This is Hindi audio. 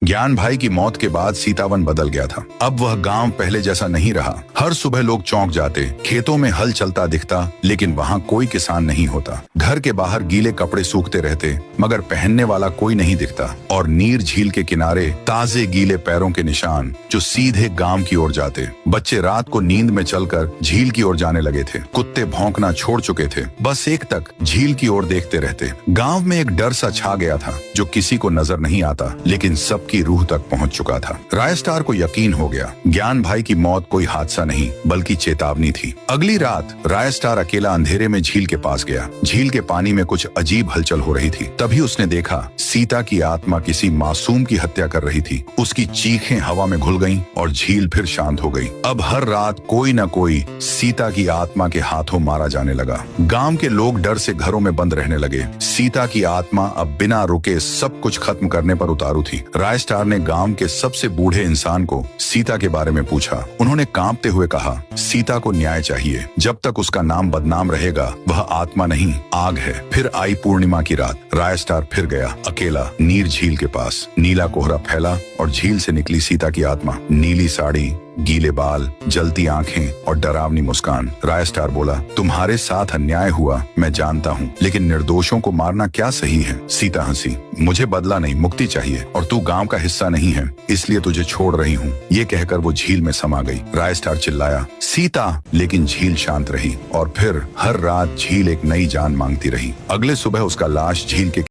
ज्ञान भाई की मौत के बाद सीतावन बदल गया था। अब वह गांव पहले जैसा नहीं रहा। हर सुबह लोग चौंक जाते, खेतों में हल चलता दिखता, लेकिन वहां कोई किसान नहीं होता। घर के बाहर गीले कपड़े सूखते रहते, मगर पहनने वाला कोई नहीं दिखता। और नीर झील के किनारे ताजे गीले पैरों के निशान जो सीधे गांव की ओर जाते। बच्चे रात को नींद में चलकर झील की ओर जाने लगे थे। कुत्ते भौंकना छोड़ चुके थे, बस एक तक झील की ओर देखते रहते। गांव में एक डर सा छा गया था जो किसी को नजर नहीं आता, लेकिन सबकी रूह तक पहुंच चुका था। रायस्टार को यकीन हो गया, ज्ञान भाई की मौत कोई हादसा नहीं बल्कि चेतावनी थी। अगली रात रायस्टार अकेला अंधेरे में झील के पास गया। झील के पानी में कुछ अजीब हलचल हो रही थी। तभी उसने देखा सीता की आत्मा किसी मासूम की हत्या कर रही थी। उसकी चीखें हवा में घुल गईं और झील फिर शांत हो गई। अब हर रात कोई न कोई सीता की आत्मा के हाथों मारा जाने लगा। गांव के लोग डर से घरों में बंद रहने लगे। सीता की आत्मा अब बिना रुके सब कुछ खत्म करने पर उतारू थी। रायस्टार ने गांव के सबसे बूढ़े इंसान को सीता के बारे में पूछा। उन्होंने कांपते हुए कहा, सीता को न्याय चाहिए। जब तक उसका नाम बदनाम रहेगा वह आत्मा नहीं आग है। फिर आई पूर्णिमा की रात। रायस्टार फिर गया अकेला नीर झील के पास। नीला कोहरा फैला और झील से निकली सीता की आत्मा। नीली साड़ी, गीले बाल, जलती आंखें और डरावनी मुस्कान। रायस्टार बोला, तुम्हारे साथ अन्याय हुआ मैं जानता हूँ, लेकिन निर्दोषों को मारना क्या सही है? सीता हंसी, मुझे बदला नहीं मुक्ति चाहिए, और तू गांव का हिस्सा नहीं है, इसलिए तुझे छोड़ रही हूँ। ये कहकर वो झील में समा गई। रायस्टार चिल्लाया, सीता, लेकिन झील शांत रही। और फिर हर रात झील एक नई जान मांगती रही। अगले सुबह उसका लाश झील के